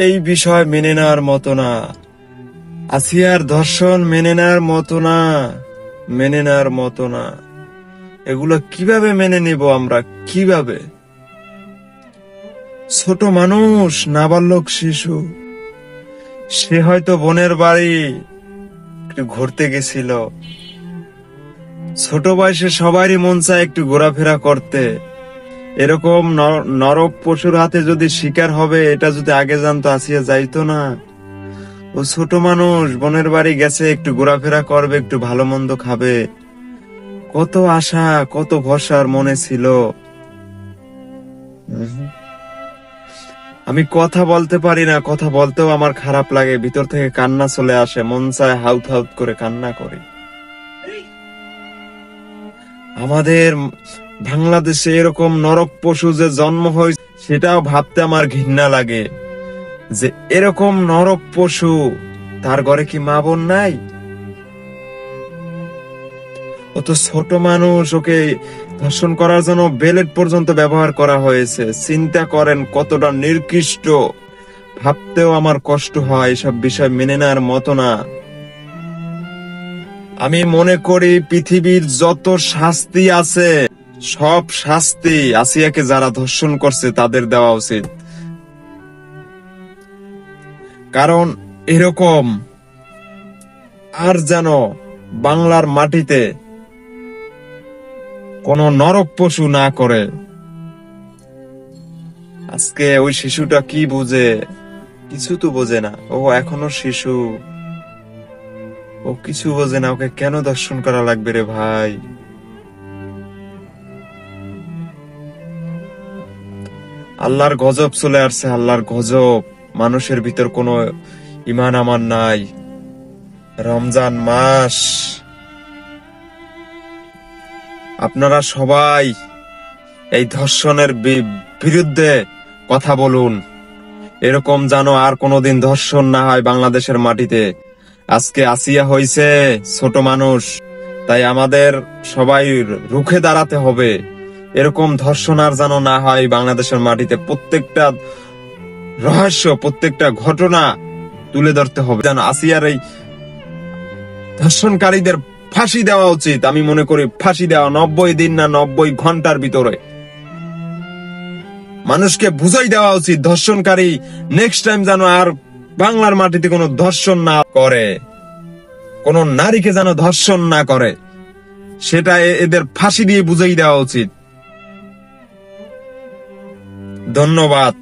এই বিষয় মেনে নেওয়ার মতো না। আসিয়ার ধর্ষণ মেনে নেওয়ার মতো না, মেনে নেওয়ার মতো না। এগুলো কিভাবে মেনে নেব আমরা? কিভাবে? ছোট মানুষ, নাবালক শিশু, সে হয়তো বোনের বাড়ি একটু ঘুরতে গেছিল। ছোট বয়সে সবারই মন চায় একটু ঘোরাফেরা করতে। এরকম নরক পশুর হাতে যদি শিকার হবে, এটা যদি আগে জানতো আসিয়া যাইতো না। ও ছোট মানুষ, বোনের বাড়ি গেছে, একটু ঘোরাফেরা করবে, একটু ভালো মন্দ খাবে। কত আশা, কত ভরসার মনে ছিল। আমি কথা বলতে পারি না, কথা বলতেও আমার খারাপ লাগে, ভিতর থেকে কান্না চলে আসে, মন চায় হাউত হাউত করে কান্না করি। আমাদের বাংলাদেশে এরকম নরক পশু যে জন্ম হয়েছে, সেটাও ভাবতে আমার ঘৃণা লাগে, যে এরকম নরক পশু, তার ঘরে কি মা বোন নাই? ও তো ছোট মানুষ, ওকে ধর্ষণ করার জন্য বেলেট পর্যন্ত ব্যবহার করা হয়েছে। চিন্তা করেন কতটা নিকৃষ্ট। ভাবতেও আমার কষ্ট হয়, এসব বিষয় মেনে নেওয়ার মতো না। আমি মনে করি পৃথিবীর যত শাস্তি আছে, সব শাস্তি আসিয়াকে যারা ধর্ষণ করছে তাদের দেওয়া উচিত। কারণ এরকম আর যেন বাংলার মাটিতে কোন নরক পশু না করে। আজকে ওই শিশুটা কি বুঝে? কিছু তো বোঝে না। ও এখনো শিশু, ও কিছু বোঝে না। ওকে কেন দর্শন করা লাগবে রে ভাই? আল্লাহর গজব চলে আসছে, আল্লাহর গজব। মানুষের ভিতর কোনো ইমান আমার নাই। রমজান মাস, আপনারা সবাই এই ধর্ষণের বিরুদ্ধে কথা বলুন। এরকম যেন আর কোনোদিন ধর্ষণ না হয় বাংলাদেশের মাটিতে। আজকে আসিয়া হইছে ছোট মানুষ, তাই আমাদের সবাই রুখে দাঁড়াতে হবে। এরকম ধর্ষণ আর যেন না হয় বাংলাদেশের মাটিতে। প্রত্যেকটা রহস্য, প্রত্যেকটা ঘটনা তুলে ধরতে হবে। যেন আসিয়ার এই ধর্ষণকারীদের ফাঁসি দেওয়া উচিত। আমি মনে করি ফাঁসি দেওয়া, 90 দিন না 90 ঘন্টার ভিতরে মানুষকে বুঝাই দেওয়া উচিত। ধর্ষণকারী নেক্সট টাইম যেন আর বাংলার মাটিতে কোনো ধর্ষণ না করে, কোন নারীকে যেন ধর্ষণ না করে, সেটা এদের ফাঁসি দিয়ে বুঝাই দেওয়া উচিত। ধন্যবাদ।